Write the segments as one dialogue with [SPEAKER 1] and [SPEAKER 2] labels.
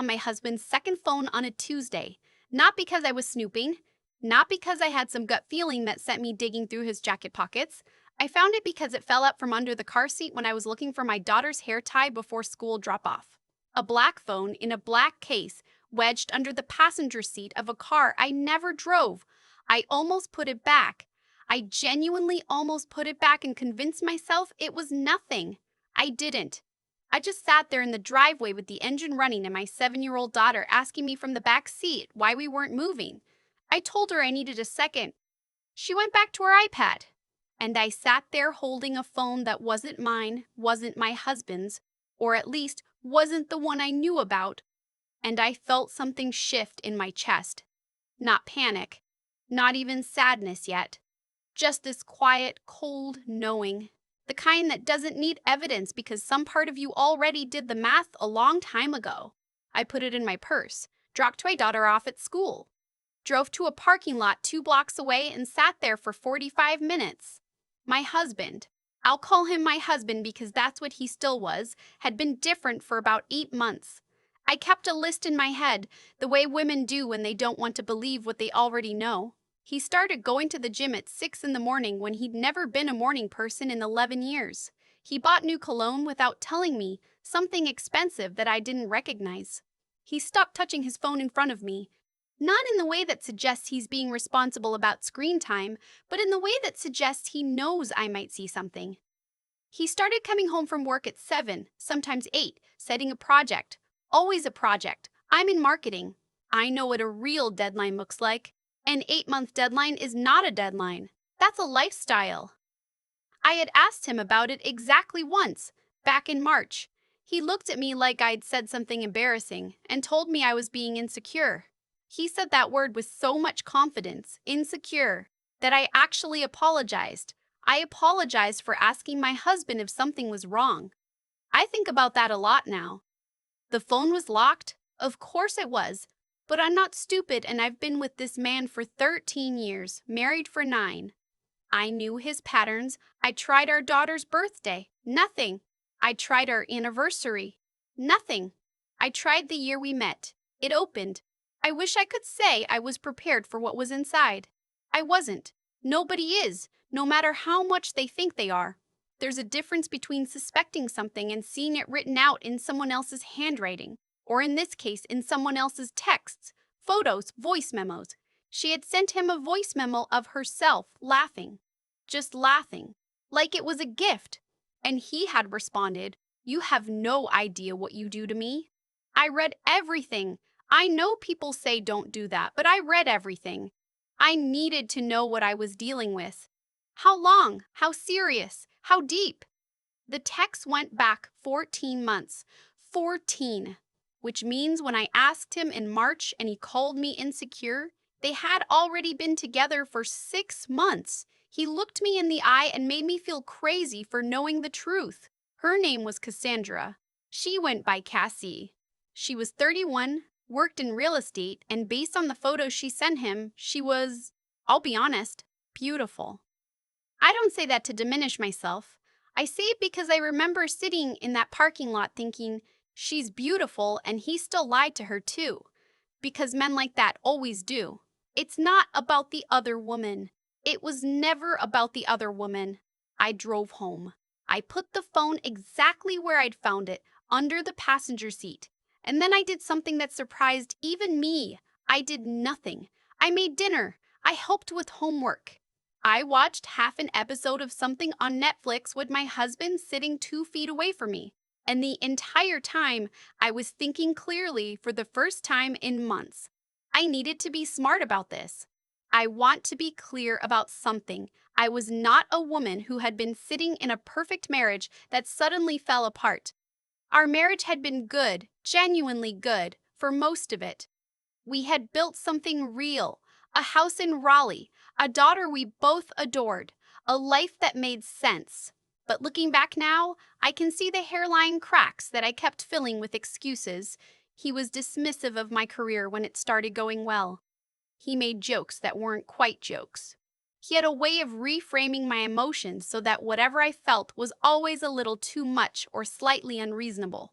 [SPEAKER 1] found my husband's second phone on a Tuesday. Not because I was snooping, not because I had some gut feeling that sent me digging through his jacket pockets. I found it because it fell out from under the car seat when I was looking for my daughter's hair tie before school drop-off. A black phone in a black case, wedged under the passenger seat of a car I never drove. I almost put it back. I genuinely almost put it back and convinced myself it was nothing. I didn't. I just sat there in the driveway with the engine running and my 7-year-old daughter asking me from the back seat why we weren't moving. I told her I needed a second. She went back to her iPad. And I sat there holding a phone that wasn't mine, wasn't my husband's, or at least wasn't the one I knew about. And I felt something shift in my chest. Not panic, not even sadness yet. Just this quiet, cold knowing. The kind that doesn't need evidence because some part of you already did the math a long time ago. I put it in my purse, dropped my daughter off at school, drove to a parking lot 2 blocks away and sat there for 45 minutes. My husband, I'll call him my husband because that's what he still was, had been different for about 8 months. I kept a list in my head, the way women do when they don't want to believe what they already know. He started going to the gym at 6 in the morning when he'd never been a morning person in 11 years. He bought new cologne without telling me, something expensive that I didn't recognize. He stopped touching his phone in front of me. Not in the way that suggests he's being responsible about screen time, but in the way that suggests he knows I might see something. He started coming home from work at 7, sometimes 8, setting a project. Always a project. I'm in marketing. I know what a real deadline looks like. An 8-month deadline is not a deadline. That's a lifestyle. I had asked him about it exactly once, back in March. He looked at me like I'd said something embarrassing and told me I was being insecure. He said that word with so much confidence, insecure, that I actually apologized. I apologized for asking my husband if something was wrong. I think about that a lot now. The phone was locked? Of course it was. But I'm not stupid and I've been with this man for 13 years, married for 9. I knew his patterns. I tried our daughter's birthday. Nothing. I tried our anniversary. Nothing. I tried the year we met. It opened. I wish I could say I was prepared for what was inside. I wasn't. Nobody is, no matter how much they think they are. There's a difference between suspecting something and seeing it written out in someone else's handwriting, or in this case, in someone else's texts, photos, voice memos. She had sent him a voice memo of herself laughing, just laughing, like it was a gift. And he had responded, "You have no idea what you do to me." I read everything. I know people say don't do that, but I read everything. I needed to know what I was dealing with. How long? How serious? How deep? The text went back 14 months. 14. Which means when I asked him in March and he called me insecure, they had already been together for 6 months. He looked me in the eye and made me feel crazy for knowing the truth. Her name was Cassandra. She went by Cassie. She was 31, worked in real estate, and based on the photos she sent him, she was, I'll be honest, beautiful. I don't say that to diminish myself. I say it because I remember sitting in that parking lot thinking, she's beautiful, and he still lied to her too. Because men like that always do. It's not about the other woman. It was never about the other woman. I drove home. I put the phone exactly where I'd found it, under the passenger seat. And then I did something that surprised even me. I did nothing. I made dinner. I helped with homework. I watched half an episode of something on Netflix with my husband sitting 2 feet away from me. And the entire time, I was thinking clearly for the first time in months. I needed to be smart about this. I want to be clear about something. I was not a woman who had been sitting in a perfect marriage that suddenly fell apart. Our marriage had been good, genuinely good, for most of it. We had built something real, a house in Raleigh, a daughter we both adored, a life that made sense. But looking back now, I can see the hairline cracks that I kept filling with excuses. He was dismissive of my career when it started going well. He made jokes that weren't quite jokes. He had a way of reframing my emotions so that whatever I felt was always a little too much or slightly unreasonable.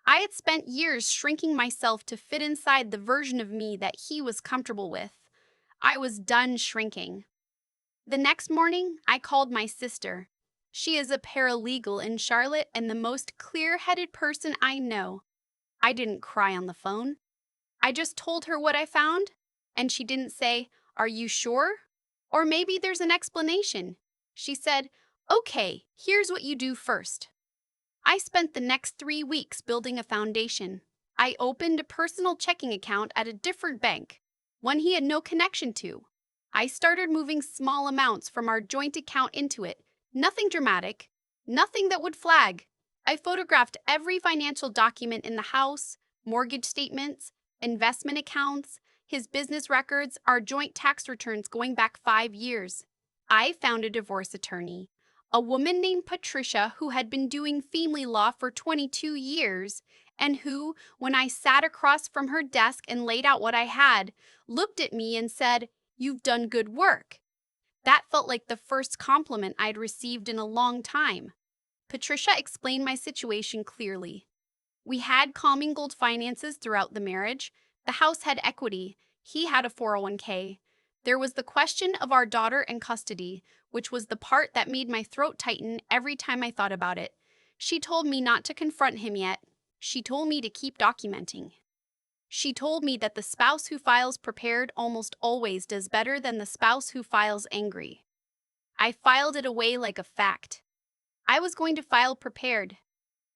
[SPEAKER 1] I had spent years shrinking myself to fit inside the version of me that he was comfortable with. I was done shrinking. The next morning, I called my sister. She is a paralegal in Charlotte and the most clear headed person I know. I didn't cry on the phone. I just told her what I found, and she didn't say, "Are you sure?" Or maybe there's an explanation. She said, "Okay, here's what you do first." I spent the next 3 weeks building a foundation. I opened a personal checking account at a different bank, one he had no connection to. I started moving small amounts from our joint account into it. Nothing dramatic, nothing that would flag. I photographed every financial document in the house, mortgage statements, investment accounts, his business records, our joint tax returns going back 5 years. I found a divorce attorney, a woman named Patricia who had been doing family law for 22 years and who, when I sat across from her desk and laid out what I had, looked at me and said, "You've done good work." That felt like the first compliment I'd received in a long time. Patricia explained my situation clearly. We had commingled finances throughout the marriage. The house had equity. He had a 401k. There was the question of our daughter and custody, which was the part that made my throat tighten every time I thought about it. She told me not to confront him yet. She told me to keep documenting. She told me that the spouse who files prepared almost always does better than the spouse who files angry. I filed it away like a fact. I was going to file prepared.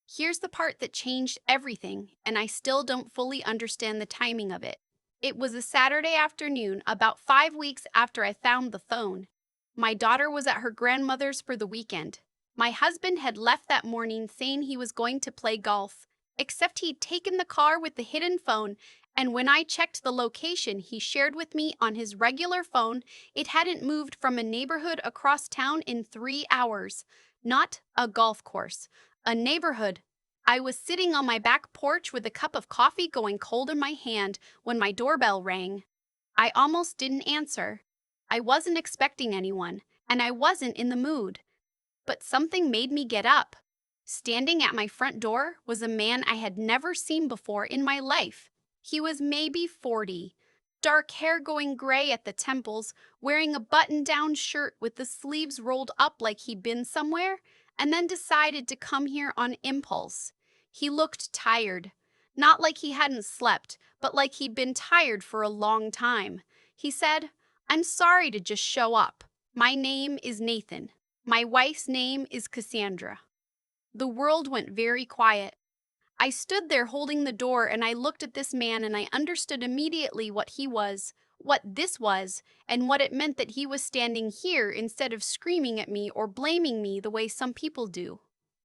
[SPEAKER 1] Here's the part that changed everything, and I still don't fully understand the timing of it. It was a Saturday afternoon, about 5 weeks after I found the phone. My daughter was at her grandmother's for the weekend. My husband had left that morning saying he was going to play golf, except he'd taken the car with the hidden phone, and when I checked the location he shared with me on his regular phone, it hadn't moved from a neighborhood across town in 3 hours. Not a golf course, a neighborhood. I was sitting on my back porch with a cup of coffee going cold in my hand when my doorbell rang. I almost didn't answer. I wasn't expecting anyone, and I wasn't in the mood. But something made me get up. Standing at my front door was a man I had never seen before in my life. He was maybe 40, dark hair going gray at the temples, wearing a button-down shirt with the sleeves rolled up like he'd been somewhere, and then decided to come here on impulse. He looked tired. Not like he hadn't slept, but like he'd been tired for a long time. He said, "I'm sorry to just show up. My name is Nathan. My wife's name is Cassandra." The world went very quiet. I stood there holding the door and I looked at this man and I understood immediately what he was, what this was, and what it meant that he was standing here instead of screaming at me or blaming me the way some people do.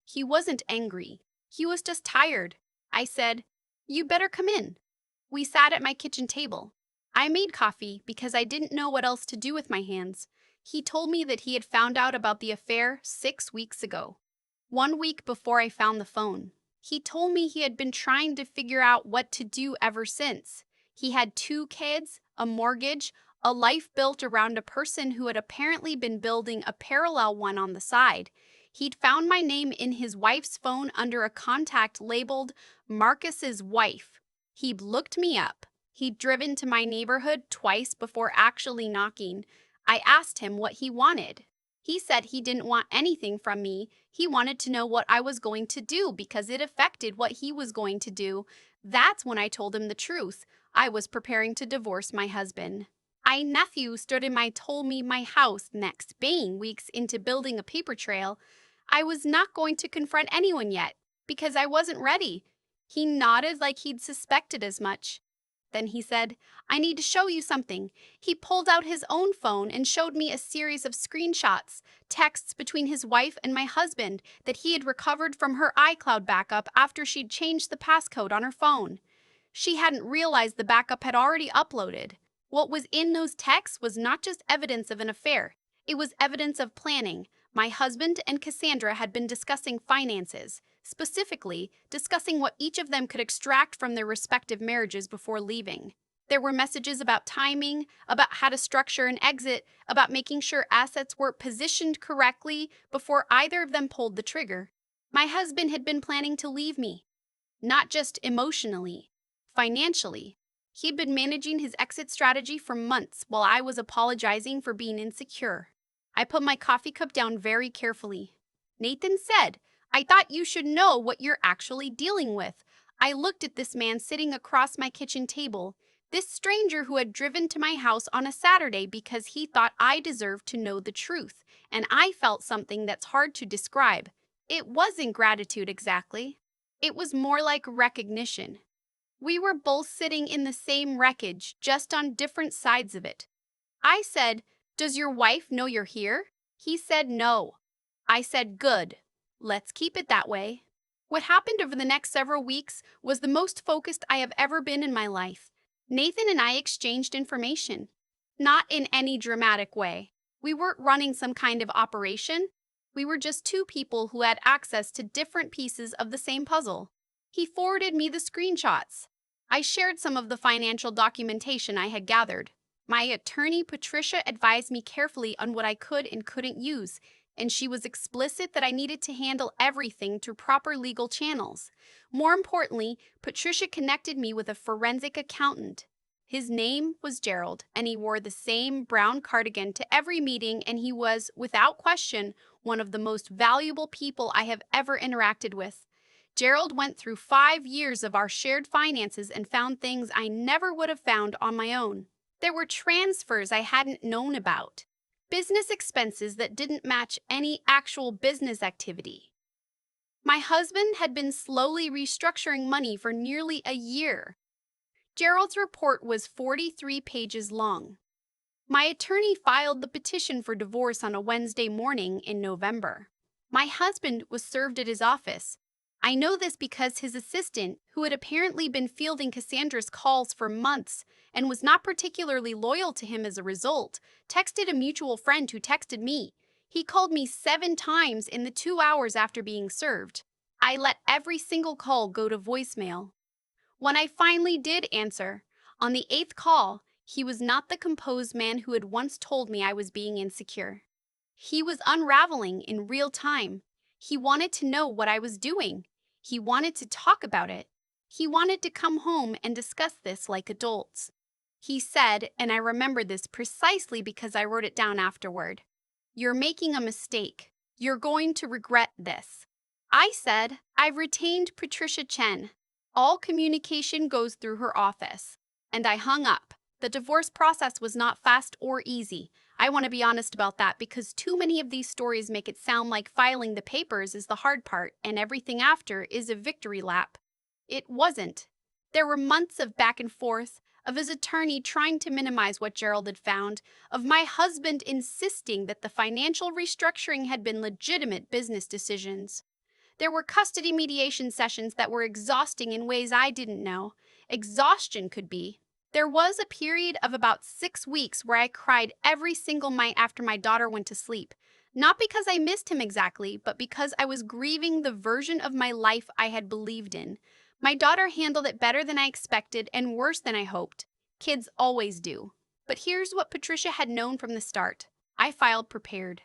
[SPEAKER 1] He wasn't angry. He was just tired. I said, "You better come in." We sat at my kitchen table. I made coffee because I didn't know what else to do with my hands. He told me that he had found out about the affair 6 weeks ago, 1 week before I found the phone. He told me he had been trying to figure out what to do ever since. He had 2 kids, a mortgage, a life built around a person who had apparently been building a parallel one on the side. He'd found my name in his wife's phone under a contact labeled Marcus's wife. He'd looked me up. He'd driven to my neighborhood twice before actually knocking. I asked him what he wanted. He said he didn't want anything from me. He wanted to know what I was going to do because it affected what he was going to do. That's when I told him the truth. I was preparing to divorce my husband. My nephew stood in my told me my house next, baying weeks into building a paper trail. I was not going to confront anyone yet because I wasn't ready. He nodded like he'd suspected as much. Then he said, "I need to show you something." He pulled out his own phone and showed me a series of screenshots, texts between his wife and my husband that he had recovered from her iCloud backup after she'd changed the passcode on her phone. She hadn't realized the backup had already uploaded. What was in those texts was not just evidence of an affair. It was evidence of planning. My husband and Cassandra had been discussing finances, specifically discussing what each of them could extract from their respective marriages before leaving. There were messages about timing, about how to structure an exit, about making sure assets were positioned correctly before either of them pulled the trigger. My husband had been planning to leave me. not just emotionally, financially. He'd been managing his exit strategy for months while I was apologizing for being insecure. I put my coffee cup down very carefully. Nathan said, "I thought you should know what you're actually dealing with." I looked at this man sitting across my kitchen table, this stranger who had driven to my house on a Saturday because he thought I deserved to know the truth, and I felt something that's hard to describe. It wasn't gratitude exactly. It was more like recognition. We were both sitting in the same wreckage, just on different sides of it. I said, "Does your wife know you're here?" He said, "No." I said, "Good. Let's keep it that way." What happened over the next several weeks was the most focused I have ever been in my life. Nathan and I exchanged information. Not in any dramatic way. We weren't running some kind of operation. We were just two people who had access to different pieces of the same puzzle. He forwarded me the screenshots. I shared some of the financial documentation I had gathered. My attorney, Patricia, advised me carefully on what I could and couldn't use, and she was explicit that I needed to handle everything through proper legal channels. More importantly, Patricia connected me with a forensic accountant. His name was Gerald, and he wore the same brown cardigan to every meeting, and he was, without question, one of the most valuable people I have ever interacted with. Gerald went through 5 years of our shared finances and found things I never would have found on my own. There were transfers I hadn't known about, business expenses that didn't match any actual business activity. My husband had been slowly restructuring money for nearly a year. Gerald's report was 43 pages long. My attorney filed the petition for divorce on a Wednesday morning in November. My husband was served at his office. I know this because his assistant, who had apparently been fielding Cassandra's calls for months and was not particularly loyal to him as a result, texted a mutual friend who texted me. He called me 7 times in the 2 hours after being served. I let every single call go to voicemail. When I finally did answer, on the 8th call, he was not the composed man who had once told me I was being insecure. He was unraveling in real time. He wanted to know what I was doing. He wanted to talk about it. He wanted to come home and discuss this like adults. He said, and I remember this precisely because I wrote it down afterward, "You're making a mistake. You're going to regret this." I said, "I've retained Patricia Chen. All communication goes through her office." And I hung up. The divorce process was not fast or easy. I want to be honest about that because too many of these stories make it sound like filing the papers is the hard part and everything after is a victory lap. It wasn't. There were months of back and forth, of his attorney trying to minimize what Gerald had found, of my husband insisting that the financial restructuring had been legitimate business decisions. There were custody mediation sessions that were exhausting in ways I didn't know exhaustion could be. There was a period of about 6 weeks where I cried every single night after my daughter went to sleep, not because I missed him exactly, but because I was grieving the version of my life I had believed in. My daughter handled it better than I expected and worse than I hoped. Kids always do. But here's what Patricia had known from the start. I filed prepared.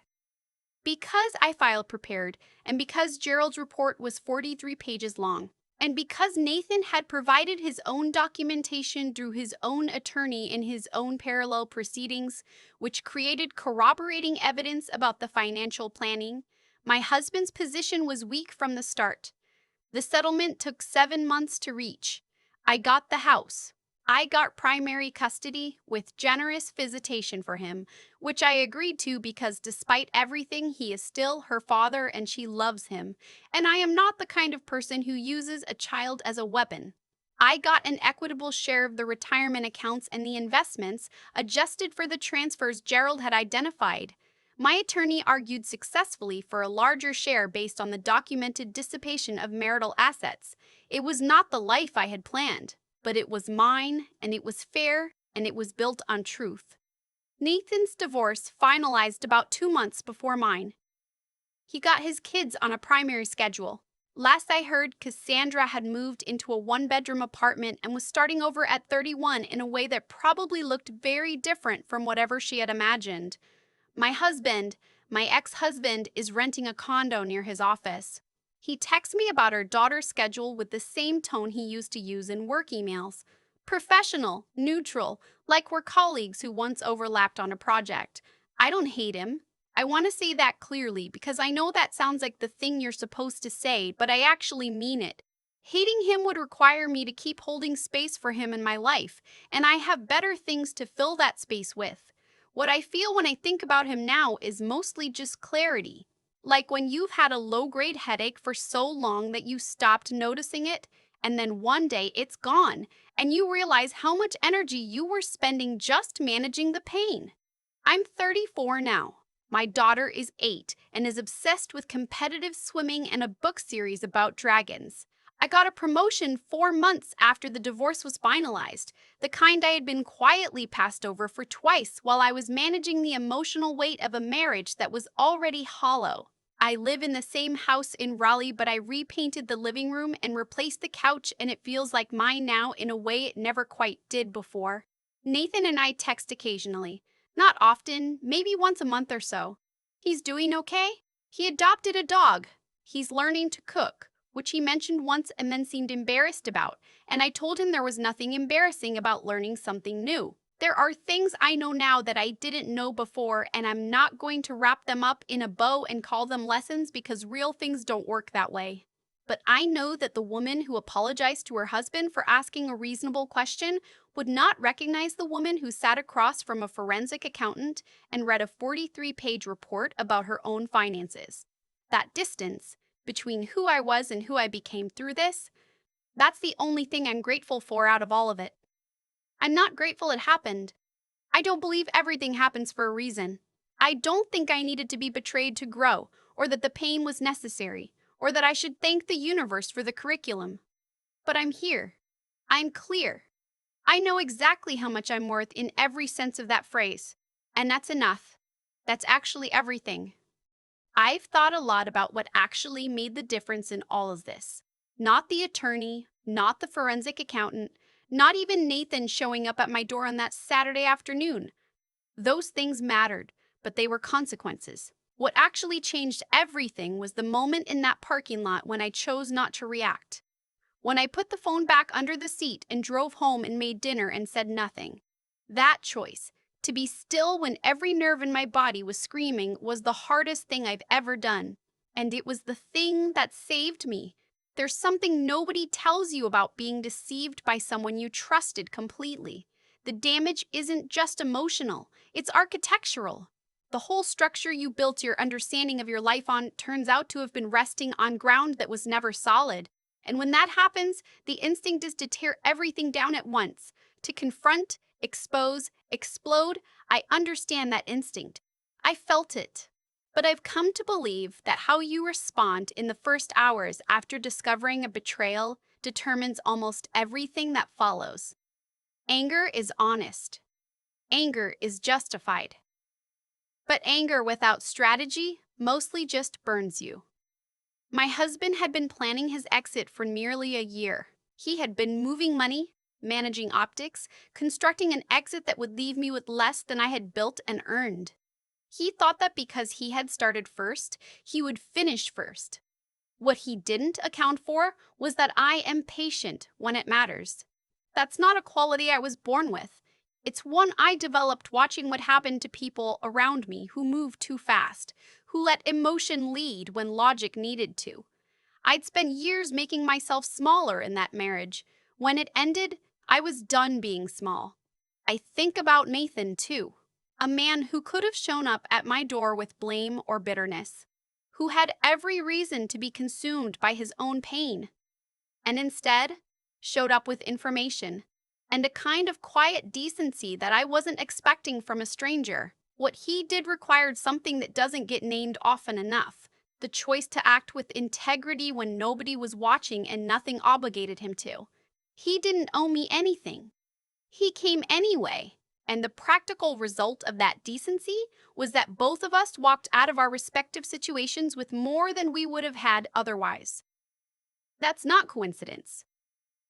[SPEAKER 1] Because I filed prepared, and because Gerald's report was 43 pages long, and because Nathan had provided his own documentation through his own attorney in his own parallel proceedings, which created corroborating evidence about the financial planning, my husband's position was weak from the start. The settlement took 7 months to reach. I got the house. I got primary custody with generous visitation for him, which I agreed to because despite everything, he is still her father and she loves him, and I am not the kind of person who uses a child as a weapon. I got an equitable share of the retirement accounts and the investments, adjusted for the transfers Gerald had identified. My attorney argued successfully for a larger share based on the documented dissipation of marital assets. It was not the life I had planned, but it was mine, and it was fair, and it was built on truth. Nathan's divorce finalized about 2 months before mine. He got his kids on a primary schedule. Last I heard, Cassandra had moved into a one-bedroom apartment and was starting over at 31 in a way that probably looked very different from whatever she had imagined. My ex-husband, is renting a condo near his office. He texts me about our daughter's schedule with the same tone he used to use in work emails. Professional, neutral, like we're colleagues who once overlapped on a project. I don't hate him. I want to say that clearly because I know that sounds like the thing you're supposed to say, but I actually mean it. Hating him would require me to keep holding space for him in my life, and I have better things to fill that space with. What I feel when I think about him now is mostly just clarity. Like when you've had a low-grade headache for so long that you stopped noticing it, and then one day it's gone, and you realize how much energy you were spending just managing the pain. I'm 34 now. My daughter is 8 and is obsessed with competitive swimming and a book series about dragons. I got a promotion 4 months after the divorce was finalized, the kind I had been quietly passed over for twice while I was managing the emotional weight of a marriage that was already hollow. I live in the same house in Raleigh, but I repainted the living room and replaced the couch, and it feels like mine now in a way it never quite did before. Nathan and I text occasionally. Not often, maybe once a month or so. He's doing okay. He adopted a dog. He's learning to cook, which he mentioned once and then seemed embarrassed about, and I told him there was nothing embarrassing about learning something new. There are things I know now that I didn't know before, and I'm not going to wrap them up in a bow and call them lessons because real things don't work that way. But I know that the woman who apologized to her husband for asking a reasonable question would not recognize the woman who sat across from a forensic accountant and read a 43-page report about her own finances. That distance between who I was and who I became through this, that's the only thing I'm grateful for out of all of it. I'm not grateful it happened. I don't believe everything happens for a reason. I don't think I needed to be betrayed to grow, or that the pain was necessary, or that I should thank the universe for the curriculum. But I'm here. I'm clear. I know exactly how much I'm worth in every sense of that phrase. And that's enough. That's actually everything. I've thought a lot about what actually made the difference in all of this. Not the attorney, not the forensic accountant, not even Nathan showing up at my door on that Saturday afternoon. Those things mattered, but they were consequences. What actually changed everything was the moment in that parking lot when I chose not to react. When I put the phone back under the seat and drove home and made dinner and said nothing. That choice, to be still when every nerve in my body was screaming, was the hardest thing I've ever done. And it was the thing that saved me. There's something nobody tells you about being deceived by someone you trusted completely. The damage isn't just emotional, it's architectural. The whole structure you built your understanding of your life on turns out to have been resting on ground that was never solid. And when that happens, the instinct is to tear everything down at once, to confront, expose, explode. I understand that instinct. I felt it. But I've come to believe that how you respond in the first hours after discovering a betrayal determines almost everything that follows. Anger is honest. Anger is justified. But anger without strategy mostly just burns you. My husband had been planning his exit for nearly a year. He had been moving money, managing optics, constructing an exit that would leave me with less than I had built and earned. He thought that because he had started first, he would finish first. What he didn't account for was that I am patient when it matters. That's not a quality I was born with. It's one I developed watching what happened to people around me who moved too fast, who let emotion lead when logic needed to. I'd spent years making myself smaller in that marriage. When it ended, I was done being small. I think about Nathan, too. A man who could have shown up at my door with blame or bitterness, who had every reason to be consumed by his own pain, and instead showed up with information and a kind of quiet decency that I wasn't expecting from a stranger. What he did required something that doesn't get named often enough: the choice to act with integrity when nobody was watching and nothing obligated him to. He didn't owe me anything. He came anyway. And the practical result of that decency was that both of us walked out of our respective situations with more than we would have had otherwise. That's not coincidence.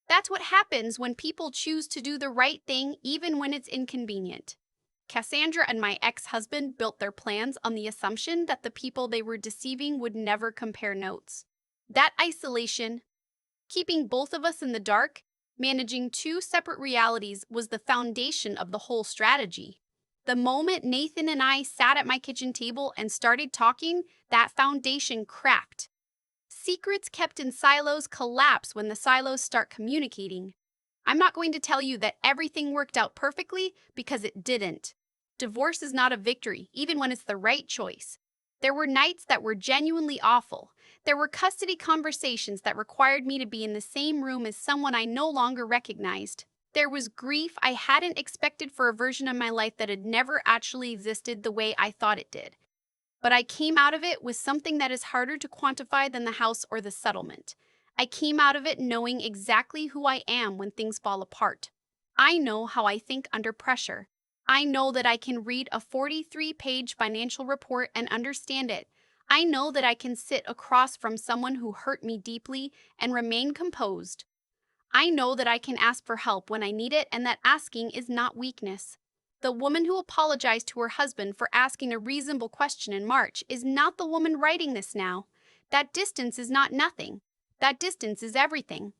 [SPEAKER 1] That's what happens when people choose to do the right thing even when it's inconvenient. Cassandra and my ex-husband built their plans on the assumption that the people they were deceiving would never compare notes. That isolation, keeping both of us in the dark, managing two separate realities was the foundation of the whole strategy. The moment Nathan and I sat at my kitchen table and started talking, that foundation cracked. Secrets kept in silos collapse when the silos start communicating. I'm not going to tell you that everything worked out perfectly because it didn't. Divorce is not a victory, even when it's the right choice. There were nights that were genuinely awful. There were custody conversations that required me to be in the same room as someone I no longer recognized. There was grief I hadn't expected for a version of my life that had never actually existed the way I thought it did. But I came out of it with something that is harder to quantify than the house or the settlement. I came out of it knowing exactly who I am when things fall apart. I know how I think under pressure. I know that I can read a 43-page financial report and understand it. I know that I can sit across from someone who hurt me deeply and remain composed. I know that I can ask for help when I need it and that asking is not weakness. The woman who apologized to her husband for asking a reasonable question in March is not the woman writing this now. That distance is not nothing. That distance is everything.